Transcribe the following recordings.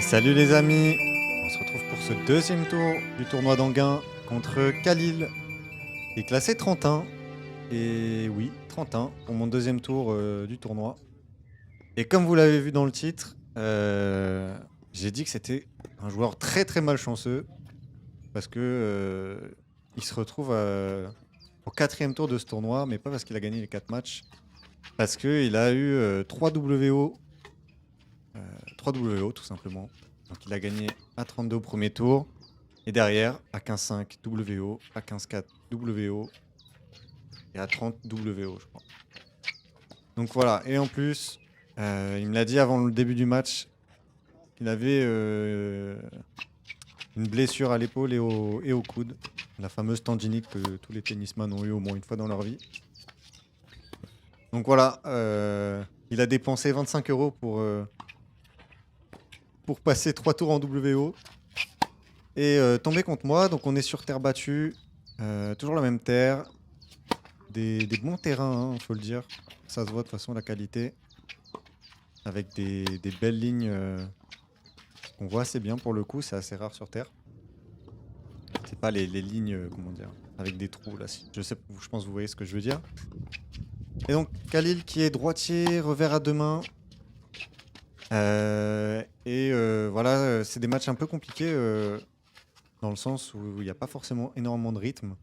Salut les amis, on se retrouve pour ce deuxième tour du tournoi d'Anguin contre Khalil, qui est classé 31. Et oui, 31 pour mon deuxième tour du tournoi. Et comme vous l'avez vu dans le titre, j'ai dit que c'était un joueur très très malchanceux parce que il se retrouve au quatrième tour de ce tournoi, mais pas parce qu'il a gagné les 4 matchs, parce qu'il a eu 3 WO, 3 WO tout simplement. Donc il a gagné à 32 au premier tour. Et derrière, à 15-5 WO, à 15-4 WO et à 30 WO, je crois. Donc voilà. Et en plus, il me l'a dit avant le début du match qu'il avait une blessure à l'épaule et au coude. La fameuse tendinite que tous les tennisman ont eu au moins une fois dans leur vie. Donc voilà. Il a dépensé 25 € pour passer 3 tours en WO. Et tomber contre moi. Donc on est sur terre battue. Toujours la même terre. Des bons terrains, faut le dire. Ça se voit de toute façon la qualité. Avec des belles lignes qu'on voit assez bien pour le coup. C'est assez rare sur terre. C'est pas les lignes, comment dire, avec des trous là. Je pense que vous voyez ce que je veux dire. Et donc Khalil qui est droitier, revers à deux mains. Voilà, c'est des matchs un peu compliqués dans le sens où il n'y a pas forcément énormément de rythme.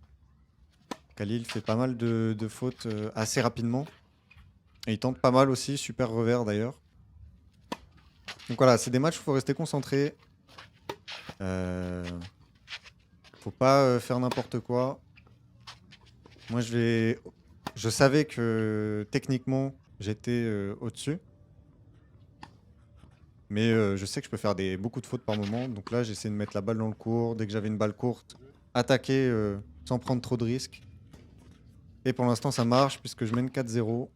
Khalil fait pas mal de fautes assez rapidement. Et il tente pas mal aussi, super revers d'ailleurs. Donc voilà, c'est des matchs où il faut rester concentré. Faut pas faire n'importe quoi. Moi, je savais que techniquement, j'étais au-dessus. Mais je sais que je peux faire beaucoup de fautes par moment. Donc là, j'essaie de mettre la balle dans le court. Dès que j'avais une balle courte, attaquer sans prendre trop de risques. Et pour l'instant, ça marche puisque je mène 4-0.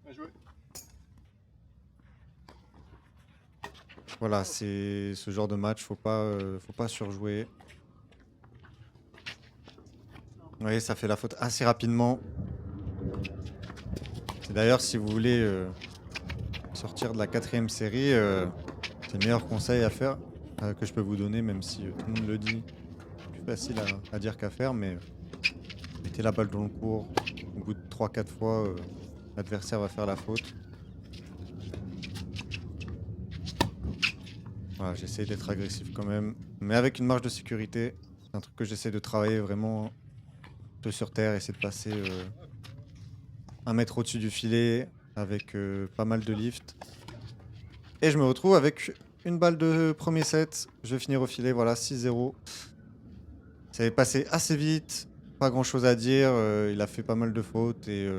Voilà, c'est ce genre de match, faut pas surjouer. Vous voyez, ça fait la faute assez rapidement. Et d'ailleurs, si vous voulez sortir de la 4ème série, c'est le meilleur conseil à faire que je peux vous donner, même si tout le monde le dit. C'est plus facile à dire qu'à faire, mais mettez la balle dans le court. Au bout de 3-4 fois, l'adversaire va faire la faute. Voilà, j'essaie d'être agressif quand même, mais avec une marge de sécurité. C'est un truc que j'essaie de travailler vraiment un peu sur terre, essayer de passer 1 mètre au-dessus du filet avec pas mal de lift. Et je me retrouve avec une balle de premier set. Je vais finir au filet, voilà, 6-0. Ça est passé assez vite, pas grand-chose à dire. Il a fait pas mal de fautes et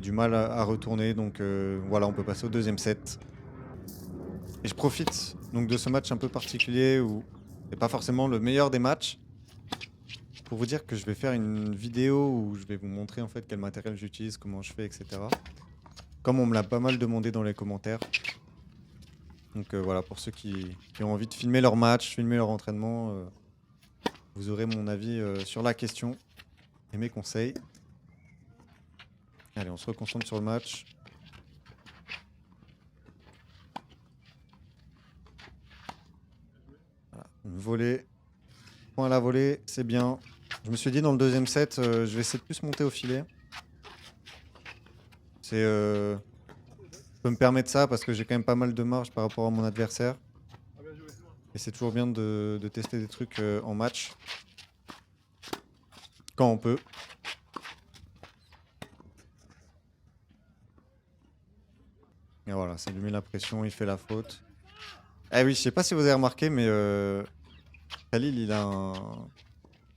du mal à retourner. Donc voilà, on peut passer au deuxième set. Et je profite donc de ce match un peu particulier où c'est pas forcément le meilleur des matchs pour vous dire que je vais faire une vidéo où je vais vous montrer en fait quel matériel j'utilise, comment je fais, etc. Comme on me l'a pas mal demandé dans les commentaires. Donc voilà, pour ceux qui ont envie de filmer leur match, filmer leur entraînement, vous aurez mon avis sur la question et mes conseils. Allez, on se reconcentre sur le match. Voilà, une volée. Point à la volée, c'est bien. Je me suis dit dans le deuxième set, je vais essayer de plus monter au filet. Je peux me permettre ça parce que j'ai quand même pas mal de marge par rapport à mon adversaire. Et c'est toujours bien de tester des trucs en match. Quand on peut. Et voilà, ça lui met la pression, il fait la faute. Eh oui, je sais pas si vous avez remarqué, mais Khalil, il a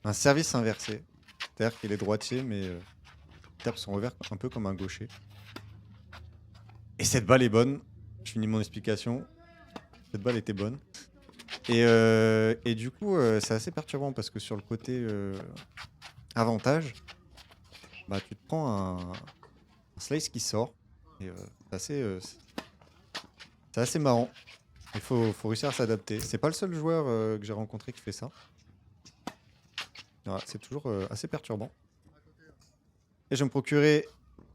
un service inversé. C'est-à-dire qu'il est droitier, mais il tape son revers un peu comme un gaucher. Et cette balle est bonne. Je finis mon explication. Cette balle était bonne. Et du coup, c'est assez perturbant parce que sur le côté avantage, bah, tu te prends un slice qui sort. Et c'est assez marrant. Il faut réussir à s'adapter. C'est pas le seul joueur que j'ai rencontré qui fait ça. Voilà, c'est toujours assez perturbant. Et je vais me procurer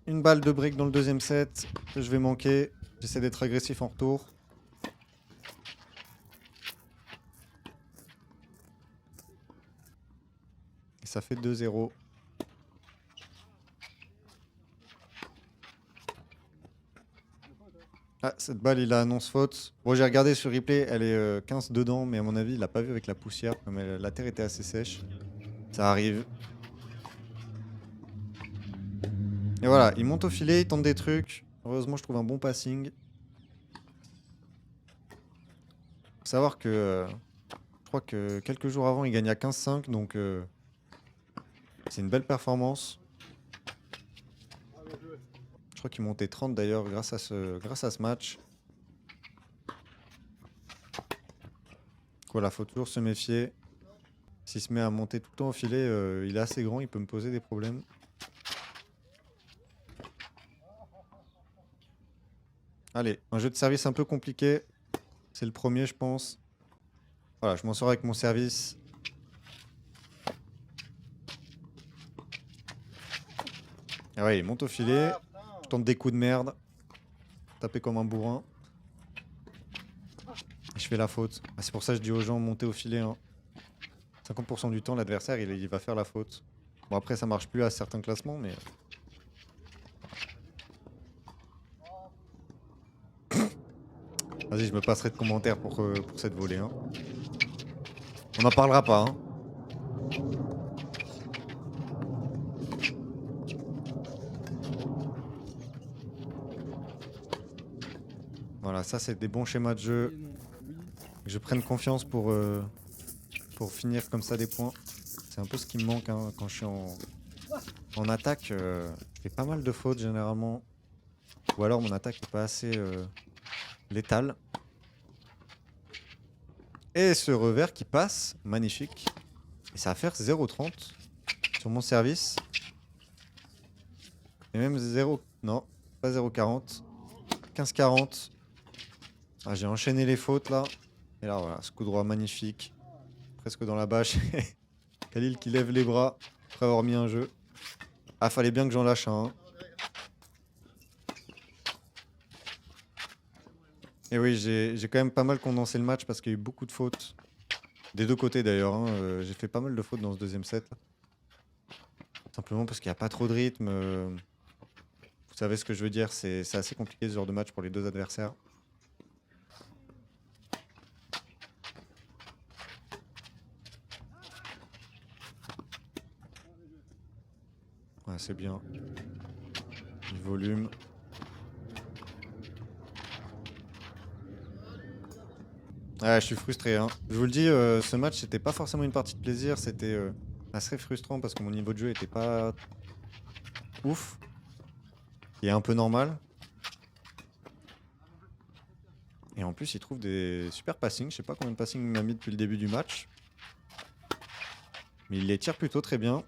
une balle de break dans le deuxième set que je vais manquer. J'essaie d'être agressif en retour. ça fait 2-0. Ah, cette balle, il a annonce faute. Bon, j'ai regardé sur replay, elle est 15 dedans, mais à mon avis, il l'a pas vu avec la poussière, comme la terre était assez sèche. Ça arrive. Et voilà, il monte au filet, il tente des trucs. Heureusement, je trouve un bon passing. Faut savoir que je crois que quelques jours avant, il gagne à 15-5, donc c'est une belle performance. Je crois qu'il montait 30 d'ailleurs grâce à ce match. Voilà, faut toujours se méfier. S'il se met à monter tout le temps au filet, il est assez grand, il peut me poser des problèmes. Allez, un jeu de service un peu compliqué. C'est le premier, je pense. Voilà, je m'en sors avec mon service. Ah ouais, il monte au filet. Je tente des coups de merde. Taper comme un bourrin. Et je fais la faute. Ah, c'est pour ça que je dis aux gens, montez au filet. Hein. 50% du temps, l'adversaire, il va faire la faute. Bon, après, ça marche plus à certains classements, mais... Vas-y, je me passerai de commentaires pour cette volée. Hein. On n'en parlera pas. Hein. Voilà, ça c'est des bons schémas de jeu. Que je prenne confiance pour finir comme ça des points. C'est un peu ce qui me manque hein, quand je suis en attaque. Je fais pas mal de fautes généralement. Ou alors mon attaque n'est pas assez létale. Et ce revers qui passe, magnifique. Et ça va faire 0,30 sur mon service. Et même 0... Non, pas 0,40. 15,40. Ah, j'ai enchaîné les fautes là. Et là voilà, ce coup droit magnifique. Presque dans la bâche. Khalil qui lève les bras après avoir mis un jeu. Ah, fallait bien que j'en lâche un. Et oui, j'ai quand même pas mal condensé le match parce qu'il y a eu beaucoup de fautes. Des deux côtés d'ailleurs. Hein. J'ai fait pas mal de fautes dans ce deuxième set. Simplement parce qu'il n'y a pas trop de rythme. Vous savez ce que je veux dire, c'est assez compliqué ce genre de match pour les deux adversaires. Ouais, c'est bien. Du volume. Ouais, je suis frustré. Hein. Je vous le dis, ce match, c'était pas forcément une partie de plaisir. C'était assez frustrant parce que mon niveau de jeu était pas ouf. Il est un peu normal. Et en plus, il trouve des super passings. Je sais pas combien de passings il m'a mis depuis le début du match. Mais il les tire plutôt très bien.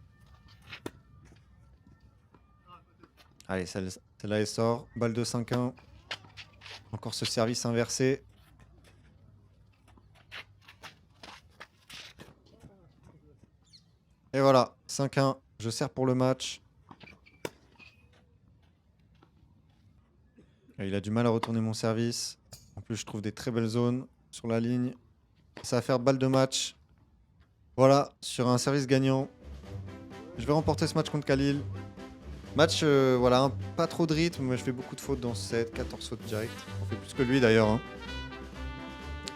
Allez, celle-là, elle sort. Balle de 5-1. Encore ce service inversé. Et voilà, 5-1. Je sers pour le match. Et il a du mal à retourner mon service. En plus, je trouve des très belles zones sur la ligne. Ça va faire balle de match. Voilà, sur un service gagnant. Je vais remporter ce match contre Khalil. Match, voilà, hein, pas trop de rythme, mais je fais beaucoup de fautes dans ce set. 14 fautes direct. On fait plus que lui d'ailleurs. Hein.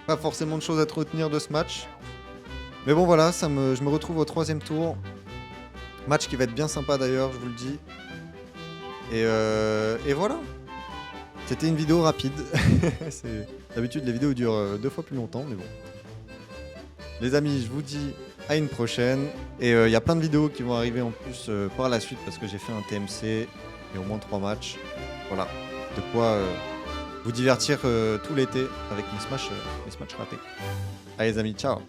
Pas forcément de choses à te retenir de ce match. Mais bon, voilà, je me retrouve au 3e tour. Match qui va être bien sympa d'ailleurs, je vous le dis. Et voilà. C'était une vidéo rapide. D'habitude, les vidéos durent 2 fois plus longtemps, mais bon. Les amis, je vous dis à une prochaine. Et il y a plein de vidéos qui vont arriver en plus par la suite parce que j'ai fait un TMC et au moins 3 matchs. Voilà, de quoi vous divertir tout l'été avec mes smash ratés. Allez les amis, ciao.